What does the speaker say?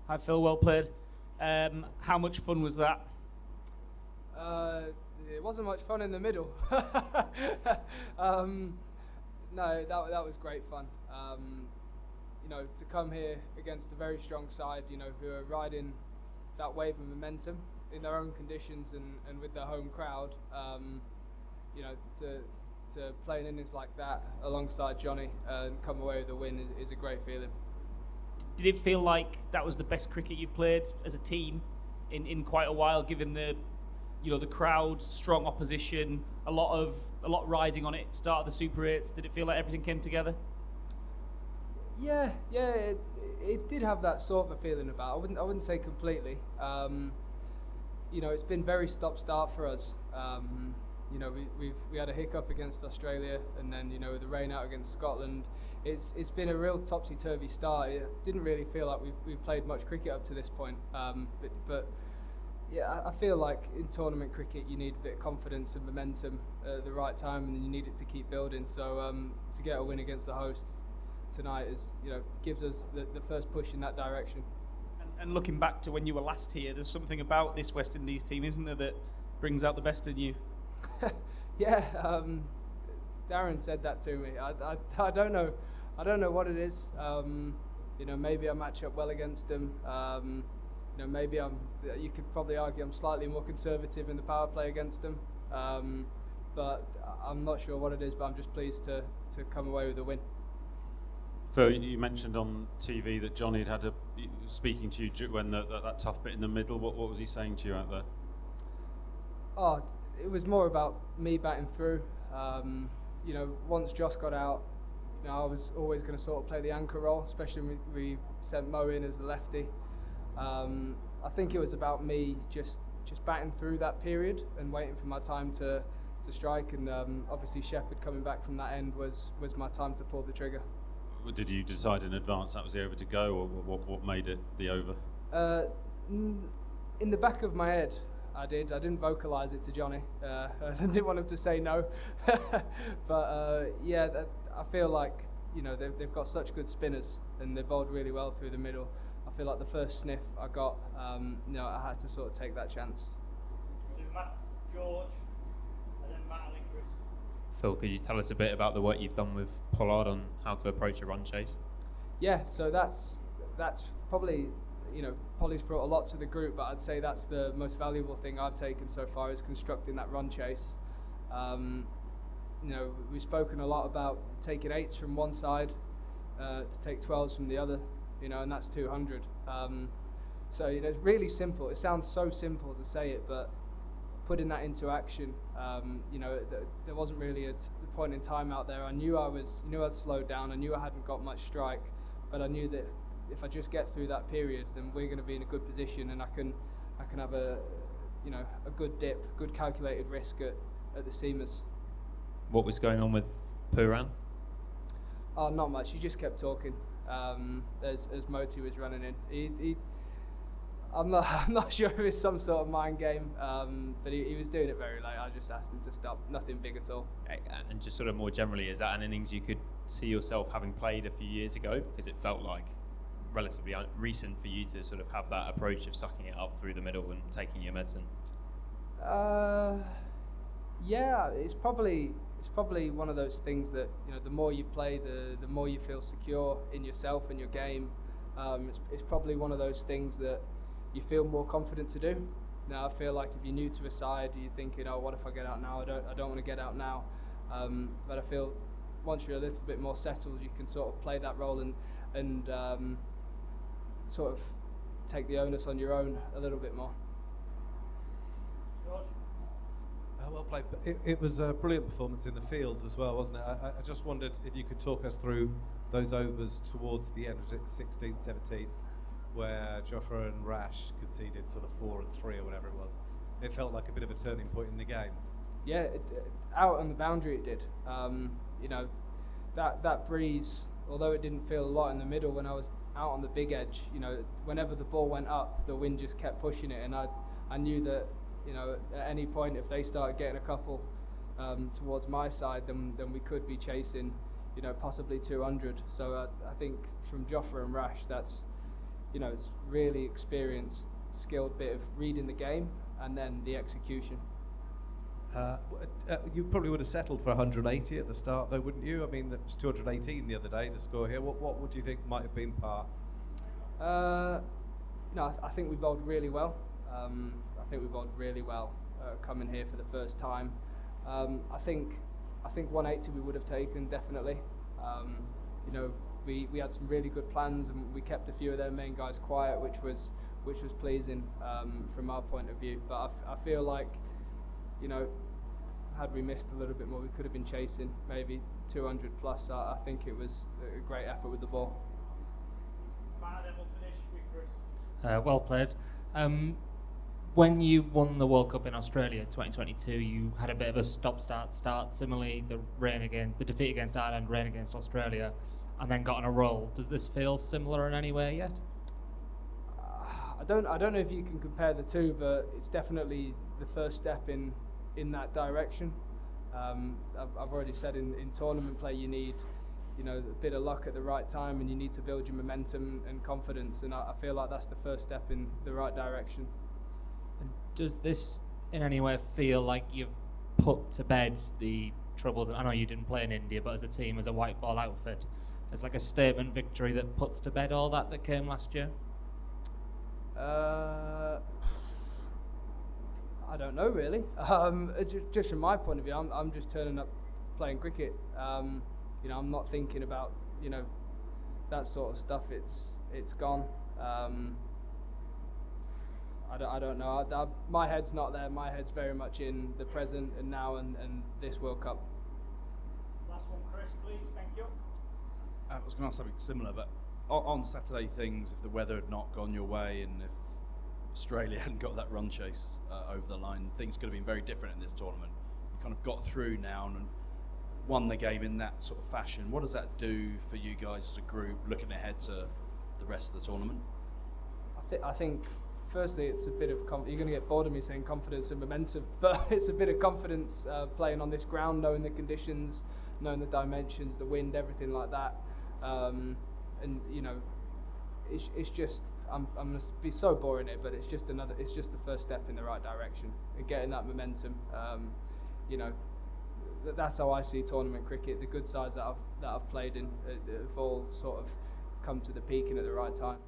Hi, Phil. Well played. How much fun was that? It wasn't much fun in the middle. um, no, that was great fun. To come here against a very strong side, who are riding that wave of momentum in their own conditions and with their home crowd, to play an innings like that alongside Johnny and come away with a win is a great feeling. Did it feel like that was the best cricket you've played as a team in quite a while, given the crowd, strong opposition, a lot riding on it, start of the Super 8s? Did it feel like everything came together? Yeah, it did have that sort of a feeling about. I wouldn't say completely. It's been very stop-start for us. We had a hiccup against Australia, and then the rain out against Scotland. It's been a real topsy-turvy start. It didn't really feel like we've played much cricket up to this point. But yeah, I feel like in tournament cricket you need a bit of confidence and momentum at the right time, and you need it to keep building. So to get a win against the hosts tonight gives us the first push in that direction. And looking back to when you were last here, there's something about this West Indies team, isn't there, that brings out the best in you? Yeah, Darren said that to me. I don't know. I don't know what it is. Maybe I match up well against him. Maybe you could probably argue I'm slightly more conservative in the power play against him. But I'm not sure what it is, but I'm just pleased to come away with a win. Phil, you mentioned on TV that Johnny had speaking to you when that tough bit in the middle. What was he saying to you out there? Oh, it was more about me batting through. Once Josh got out, I was always going to sort of play the anchor role, especially when we sent Mo in as a lefty. I think it was about me just batting through that period and waiting for my time to strike. And obviously Shepherd coming back from that end was my time to pull the trigger. Did you decide in advance that was the over to go, or what made it the over? In the back of my head, I did. I didn't vocalise it to Johnny. I didn't want him to say no. But I feel like they've got such good spinners and they bowled really well through the middle. I feel like the first sniff I got, I had to sort of take that chance. Matt, George, and then Matt and then Chris. Phil, could you tell us a bit about the work you've done with Pollard on how to approach a run chase? Yeah, so that's probably, Polly's brought a lot to the group, but I'd say that's the most valuable thing I've taken so far is constructing that run chase. We've spoken a lot about taking 8s from one side to take 12s from the other, and that's 200. So it's really simple. It sounds so simple to say it, but putting that into action, there wasn't really a point in time out there. I knew I'd slowed down. I knew I hadn't got much strike, but I knew that if I just get through that period, then we're going to be in a good position, and I can have a good dip, good calculated risk at the seamers. What was going on with Pooran? Oh, not much. He just kept talking as Moti was running in. I'm not sure if it's some sort of mind game, but he was doing it very late. I just asked him to stop. Nothing big at all. And just sort of more generally, is that an innings you could see yourself having played a few years ago? Because it felt like relatively recent for you to sort of have that approach of sucking it up through the middle and taking your medicine. Yeah, it's probably one of those things that the more you play, the more you feel secure in yourself and your game. It's probably one of those things that you feel more confident to do. Now I feel like if you're new to a side, you're thinking, oh, what if I get out now? I don't want to get out now. But I feel once you're a little bit more settled, you can sort of play that role and sort of take the onus on your own a little bit more. George? Well played. It was a brilliant performance in the field as well, wasn't it? I just wondered if you could talk us through those overs towards the end, was it 16, 17, where Jofra and Rash conceded sort of 4 and 3 or whatever it was. It felt like a bit of a turning point in the game. Yeah, out on the boundary it did. That breeze, although it didn't feel a lot in the middle when I was out on the big edge, whenever the ball went up, the wind just kept pushing it, and I knew that at any point if they started getting a couple towards my side, then we could be chasing, possibly 200. So I think from Jofra and Rash, that's you know, it's really experienced, skilled bit of reading the game and then the execution. You probably would have settled for 180 at the start, though, wouldn't you? I mean, it was 218 the other day, the score here. What would you think might have been par? No, I think we bowled really well. Coming here for the first time. I think 180 we would have taken, definitely. You know, we had some really good plans and we kept a few of their main guys quiet, which was pleasing from our point of view. But I feel like, you know, had we missed a little bit more, we could have been chasing maybe 200 plus. I think it was a great effort with the ball. Matt, then we'll finish with Chris. Well played. When you won the World Cup in Australia 2022, you had a bit of a stop-start. Similarly, the defeat against Ireland, rain against Australia, and then got on a roll. Does this feel similar in any way yet? I don't know if you can compare the two, but it's definitely the first step in that direction. I've already said in tournament play you need, you know, a bit of luck at the right time, and you need to build your momentum and confidence. And I feel like that's the first step in the right direction. And does this in any way feel like you've put to bed the troubles? I know you didn't play in India, but as a team, as a white ball outfit, it's like a statement victory that puts to bed all that came last year? I don't know really. Just from my point of view, I'm just turning up playing cricket. You know, I'm not thinking about, you know, that sort of stuff. It's gone. I don't know. My head's not there. My head's very much in the present and now and this World Cup. Last one, Chris, please. Thank you. I was going to ask something similar, but on Saturday things, if the weather had not gone your way and if Australia hadn't got that run chase over the line, things could have been very different in this tournament. You kind of got through now and won the game in that sort of fashion. What does that do for you guys as a group looking ahead to the rest of the tournament? I think firstly it's a bit of you're going to get bored of me saying confidence and momentum, but it's a bit of confidence playing on this ground, knowing the conditions, knowing the dimensions, the wind, everything like that. And you know, it's just I'm going to be so boring it, but it's just the first step in the right direction and getting that momentum. You know, that's how I see tournament cricket. The good sides that I've played in have all sort of come to the peak and at the right time.